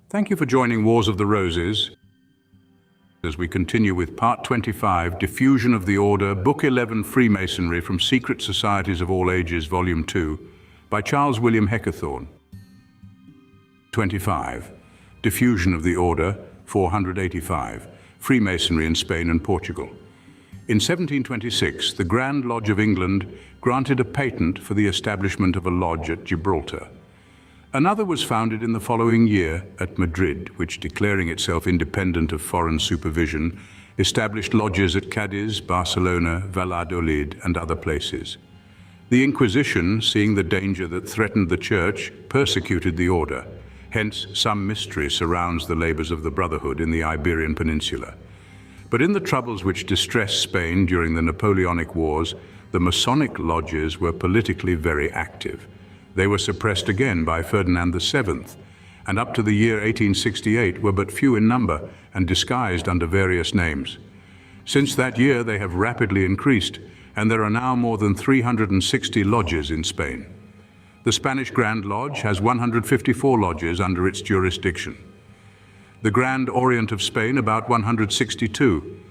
Thank you for joining Wars of the Roses as we continue with Part 25, Diffusion of the Order, Book 11 Freemasonry from Secret Societies of All Ages, Volume 2, by Charles William Heckethorn. 25. Diffusion of the Order, 485, Freemasonry in Spain and Portugal. In 1726, the Grand Lodge of England granted a patent for the establishment of a lodge at Gibraltar. Another was founded in the following year at Madrid, which, declaring itself independent of foreign supervision, established lodges at Cadiz, Barcelona, Valladolid, and other places. The Inquisition, seeing the danger that threatened the Church, persecuted the order. Hence, some mystery surrounds the labors of the Brotherhood in the Iberian Peninsula. But in the troubles which distressed Spain during the Napoleonic Wars, the Masonic lodges were politically very active. They were suppressed again by Ferdinand VII, and up to the year 1868 were but few in number and disguised under various names. Since that year they have rapidly increased, and there are now more than 360 lodges in Spain. The Spanish Grand Lodge has 154 lodges under its jurisdiction. The Grand Orient of Spain about 162.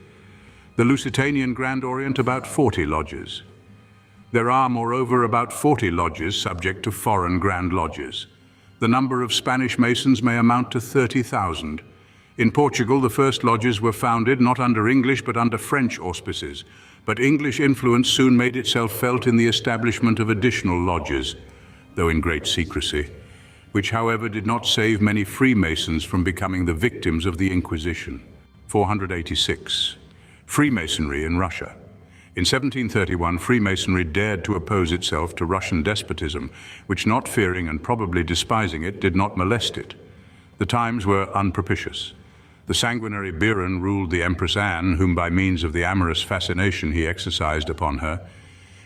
The Lusitanian Grand Orient about 40 lodges. There are, moreover, about 40 lodges subject to foreign Grand Lodges. The number of Spanish Masons may amount to 30,000. In Portugal, the first lodges were founded not under English but under French auspices, but English influence soon made itself felt in the establishment of additional lodges, though in great secrecy, which, however, did not save many Freemasons from becoming the victims of the Inquisition. 486. Freemasonry in Russia. In 1731, Freemasonry dared to oppose itself to Russian despotism, which, not fearing and probably despising it, did not molest it. The times were unpropitious. The sanguinary Biron ruled the Empress Anne, whom by means of the amorous fascination he exercised upon her,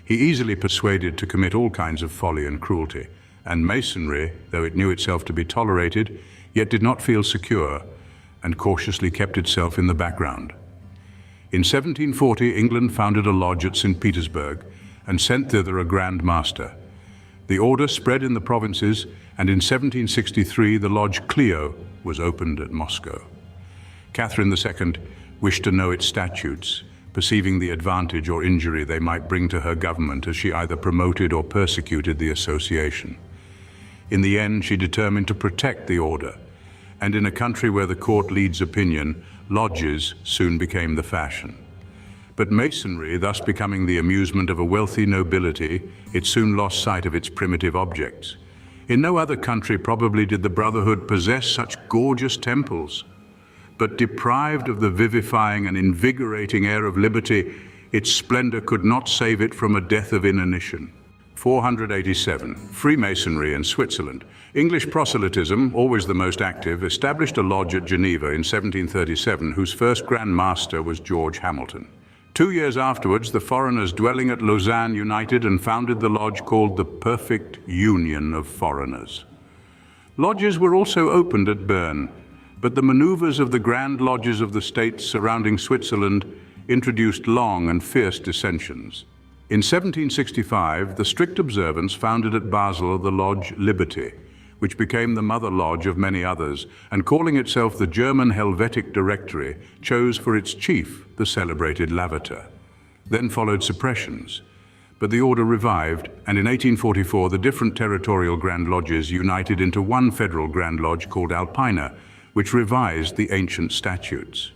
he easily persuaded to commit all kinds of folly and cruelty. And Masonry, though it knew itself to be tolerated, yet did not feel secure, and cautiously kept itself in the background. In 1740, England founded a lodge at St. Petersburg and sent thither a Grand Master. The order spread in the provinces, and in 1763 the Lodge Clio was opened at Moscow. Catherine II wished to know its statutes, perceiving the advantage or injury they might bring to her government as she either promoted or persecuted the association. In the end, she determined to protect the order, and in a country where the court leads opinion, lodges soon became the fashion. But Masonry, thus becoming the amusement of a wealthy nobility, it soon lost sight of its primitive objects. In no other country probably did the Brotherhood possess such gorgeous temples. But deprived of the vivifying and invigorating air of liberty, its splendor could not save it from a death of inanition. 487. Freemasonry in Switzerland. English proselytism, always the most active, established a lodge at Geneva in 1737, whose first Grand Master was George Hamilton. 2 years afterwards, the foreigners dwelling at Lausanne united and founded the lodge called the Perfect Union of Foreigners. Lodges were also opened at Bern, but the maneuvers of the Grand Lodges of the states surrounding Switzerland introduced long and fierce dissensions. In 1765, the strict observance founded at Basel the Lodge Liberty, which became the mother lodge of many others, and calling itself the German Helvetic Directory, chose for its chief the celebrated Lavater. Then followed suppressions, but the order revived, and in 1844 the different territorial Grand Lodges united into one federal Grand Lodge called Alpina, which revised the ancient statutes.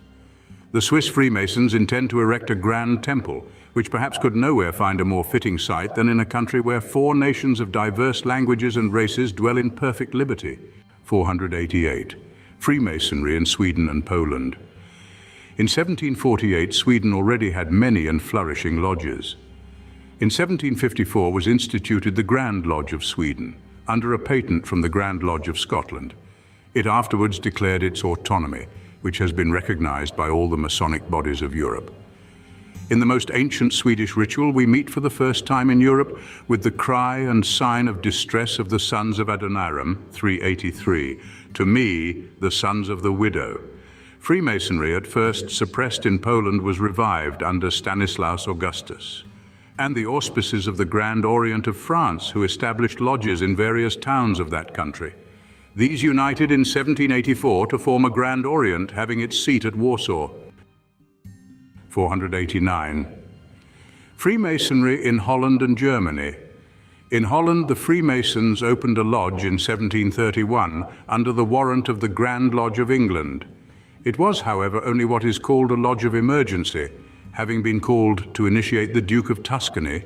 The Swiss Freemasons intend to erect a grand temple, which perhaps could nowhere find a more fitting site than in a country where 4 nations of diverse languages and races dwell in perfect liberty. 488. Freemasonry in Sweden and Poland. In 1748, Sweden already had many and flourishing lodges. In 1754 was instituted the Grand Lodge of Sweden, under a patent from the Grand Lodge of Scotland. It afterwards declared its autonomy, which has been recognized by all the Masonic bodies of Europe. In the most ancient Swedish ritual, we meet for the first time in Europe with the cry and sign of distress of the sons of Adoniram, 383, to me, the sons of the widow. Freemasonry, at first suppressed in Poland, was revived under Stanislaus Augustus, and the auspices of the Grand Orient of France, who established lodges in various towns of that country. These united in 1784 to form a Grand Orient having its seat at Warsaw. 489. Freemasonry in Holland and Germany. In Holland, the Freemasons opened a lodge in 1731 under the warrant of the Grand Lodge of England. It was, however, only what is called a lodge of emergency, having been called to initiate the Duke of Tuscany,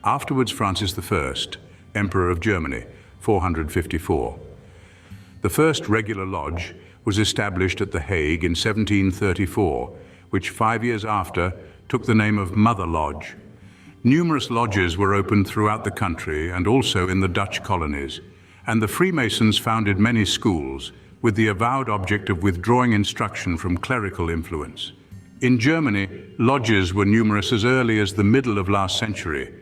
afterwards Francis I, Emperor of Germany, 454. The first regular lodge was established at The Hague in 1734, which 5 years after took the name of Mother Lodge. Numerous lodges were opened throughout the country and also in the Dutch colonies, and the Freemasons founded many schools with the avowed object of withdrawing instruction from clerical influence. In Germany, lodges were numerous as early as the middle of last century,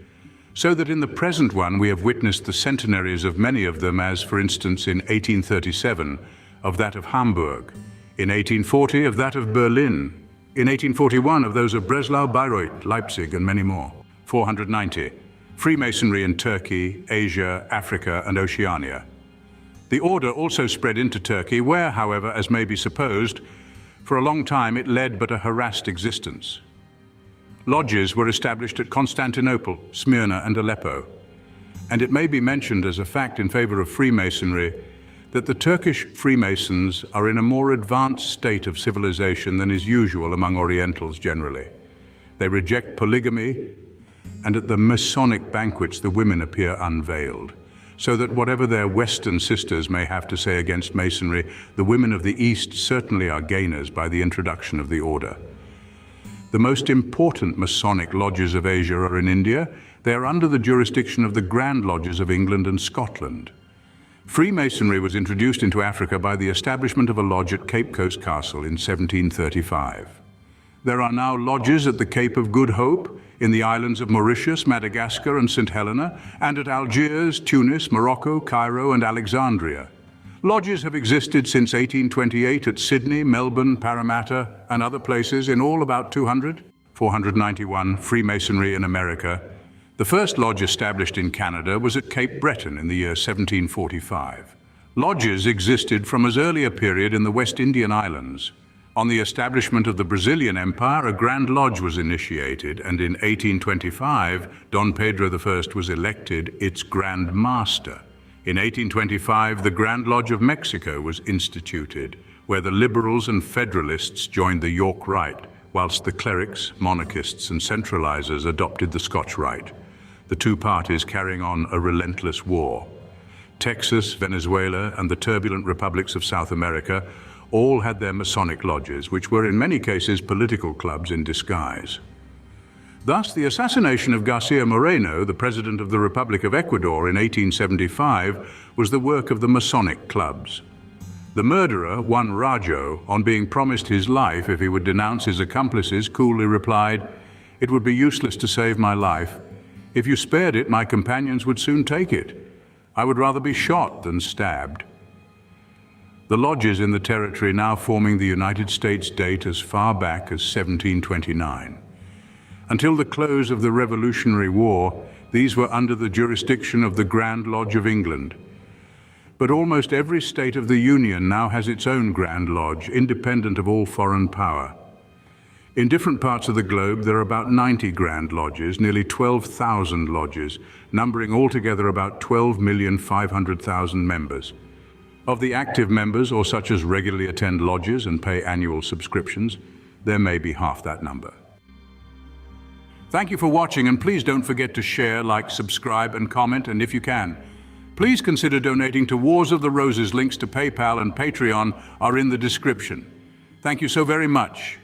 so that in the present one we have witnessed the centenaries of many of them, as for instance in 1837 of that of Hamburg, in 1840 of that of Berlin, in 1841 of those of Breslau, Bayreuth, Leipzig, and many more. 490. Freemasonry in Turkey, Asia, Africa, and Oceania. The order also spread into Turkey, where, however, as may be supposed, for a long time it led but a harassed existence. Lodges were established at Constantinople, Smyrna, and Aleppo, and it may be mentioned as a fact in favor of Freemasonry that the Turkish Freemasons are in a more advanced state of civilization than is usual among Orientals generally. They reject polygamy, and at the Masonic banquets the women appear unveiled, so that whatever their Western sisters may have to say against Masonry, the women of the East certainly are gainers by the introduction of the order. The most important Masonic lodges of Asia are in India. They are under the jurisdiction of the Grand Lodges of England and Scotland. Freemasonry was introduced into Africa by the establishment of a lodge at Cape Coast Castle in 1735. There are now lodges at the Cape of Good Hope, in the islands of Mauritius, Madagascar, and St. Helena, and at Algiers, Tunis, Morocco, Cairo, and Alexandria. Lodges have existed since 1828 at Sydney, Melbourne, Parramatta, and other places, in all about 200. 491. Freemasonry in America. The first lodge established in Canada was at Cape Breton in the year 1745. Lodges existed from as early a period in the West Indian Islands. On the establishment of the Brazilian Empire, a Grand Lodge was initiated, and in 1825, Don Pedro I was elected its Grand Master. In 1825, the Grand Lodge of Mexico was instituted, where the liberals and federalists joined the York Rite, whilst the clerics, monarchists, and centralizers adopted the Scotch Rite, the two parties carrying on a relentless war. Texas, Venezuela, and the turbulent republics of South America all had their Masonic lodges, which were in many cases political clubs in disguise. Thus, the assassination of Garcia Moreno, the President of the Republic of Ecuador in 1875, was the work of the Masonic clubs. The murderer, Juan Rajo, on being promised his life if he would denounce his accomplices, coolly replied, "It would be useless to save my life. If you spared it, my companions would soon take it. I would rather be shot than stabbed." The lodges in the territory now forming the United States date as far back as 1729. Until the close of the Revolutionary War, these were under the jurisdiction of the Grand Lodge of England. But almost every state of the Union now has its own Grand Lodge, independent of all foreign power. In different parts of the globe, there are about 90 Grand Lodges, nearly 12,000 lodges, numbering altogether about 12,500,000 members. Of the active members, or such as regularly attend lodges and pay annual subscriptions, there may be half that number. Thank you for watching, and please don't forget to share, like, subscribe, and comment, and if you can, please consider donating to Wars of the Roses. Links to PayPal and Patreon are in the description. Thank you so very much.